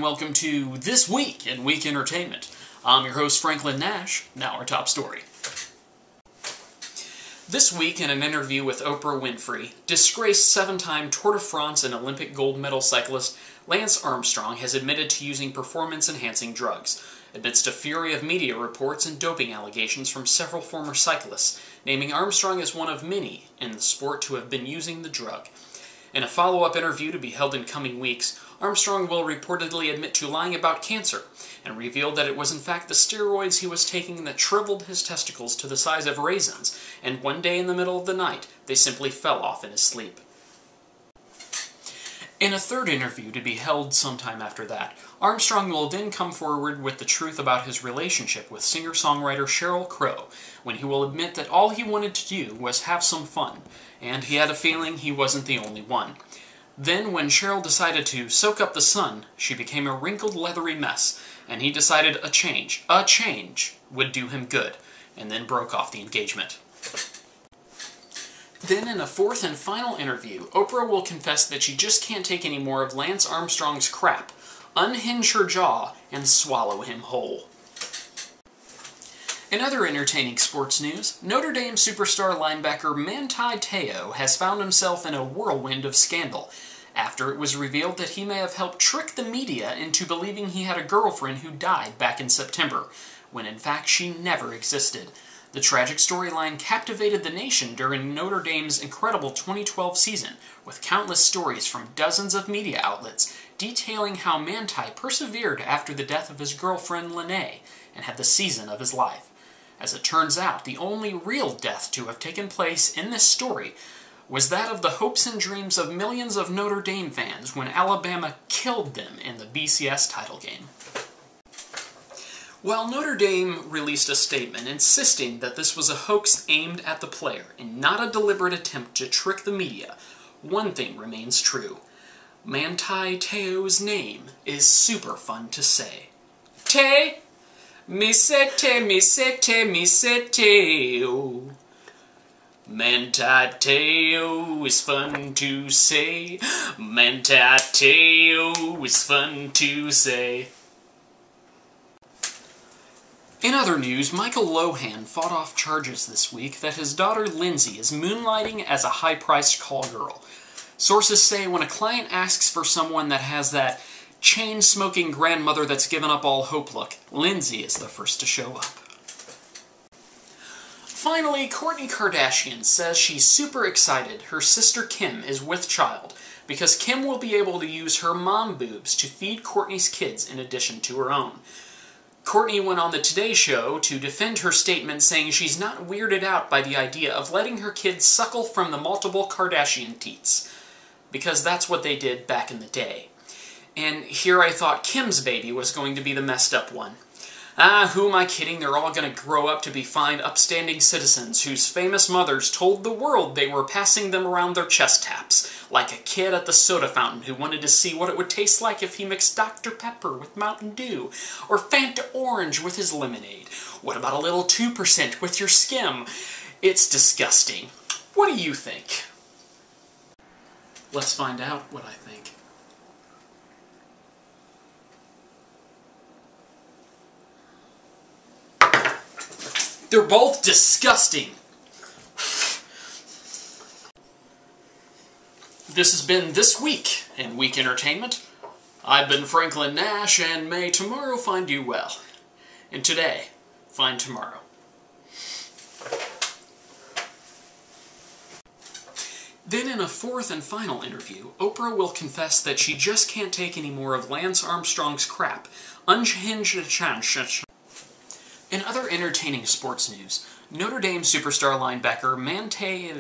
welcome to This Week in Week Entertainment. I'm your host, Franklin Nash. Now our top story. This week, in an interview with Oprah Winfrey, disgraced 7-time Tour de France and Olympic gold medal cyclist Lance Armstrong has admitted to using performance-enhancing drugs, amidst a fury of media reports and doping allegations from several former cyclists, naming Armstrong as one of many in the sport to have been using the drug. In a follow-up interview to be held in coming weeks, Armstrong will reportedly admit to lying about cancer, and revealed that it was in fact the steroids he was taking that shriveled his testicles to the size of raisins, and one day in the middle of the night, they simply fell off in his sleep. In a third interview to be held sometime after that, Armstrong will then come forward with the truth about his relationship with singer-songwriter Sheryl Crow, when he will admit that all he wanted to do was have some fun, and he had a feeling he wasn't the only one. Then, when Sheryl decided to soak up the sun, she became a wrinkled, leathery mess, and he decided a change would do him good, and then broke off the engagement. Then, in a fourth and final interview, Oprah will confess that she just can't take any more of Lance Armstrong's crap, unhinge her jaw, and swallow him whole. In other entertaining sports news, Notre Dame superstar linebacker Manti Te'o has found himself in a whirlwind of scandal, after it was revealed that he may have helped trick the media into believing he had a girlfriend who died back in September, when in fact she never existed. The tragic storyline captivated the nation during Notre Dame's incredible 2012 season, with countless stories from dozens of media outlets detailing how Manti persevered after the death of his girlfriend Lene, and had the season of his life. As it turns out, the only real death to have taken place in this story was that of the hopes and dreams of millions of Notre Dame fans when Alabama killed them in the BCS title game. While Notre Dame released a statement insisting that this was a hoax aimed at the player and not a deliberate attempt to trick the media, one thing remains true. Manti Te'o's name is super fun to say. Te! Mi se te, mi se te, mi se Te'o. Manti Te'o is fun to say. Manti Te'o is fun to say. In other news, Michael Lohan fought off charges this week that his daughter Lindsay is moonlighting as a high-priced call girl. Sources say when a client asks for someone that has that chain-smoking grandmother that's given up all hope look, Lindsay is the first to show up. Finally, Kourtney Kardashian says she's super excited her sister Kim is with child, because Kim will be able to use her mom boobs to feed Kourtney's kids in addition to her own. Kourtney went on the Today Show to defend her statement, saying she's not weirded out by the idea of letting her kids suckle from the multiple Kardashian teats, because that's what they did back in the day. And here I thought Kim's baby was going to be the messed up one. Ah, who am I kidding? They're all going to grow up to be fine, upstanding citizens whose famous mothers told the world they were passing them around their chest taps, like a kid at the soda fountain who wanted to see what it would taste like if he mixed Dr. Pepper with Mountain Dew, or Fanta Orange with his lemonade. What about a little 2% with your skim? It's disgusting. What do you think? Let's find out what I think. They're both disgusting. This has been This Week in Week Entertainment. I've been Franklin Nash, and may tomorrow find you well. And today, find tomorrow. Then in a fourth and final interview, Oprah will confess that she just can't take any more of Lance Armstrong's crap. In other entertaining sports news, Notre Dame superstar linebacker Manti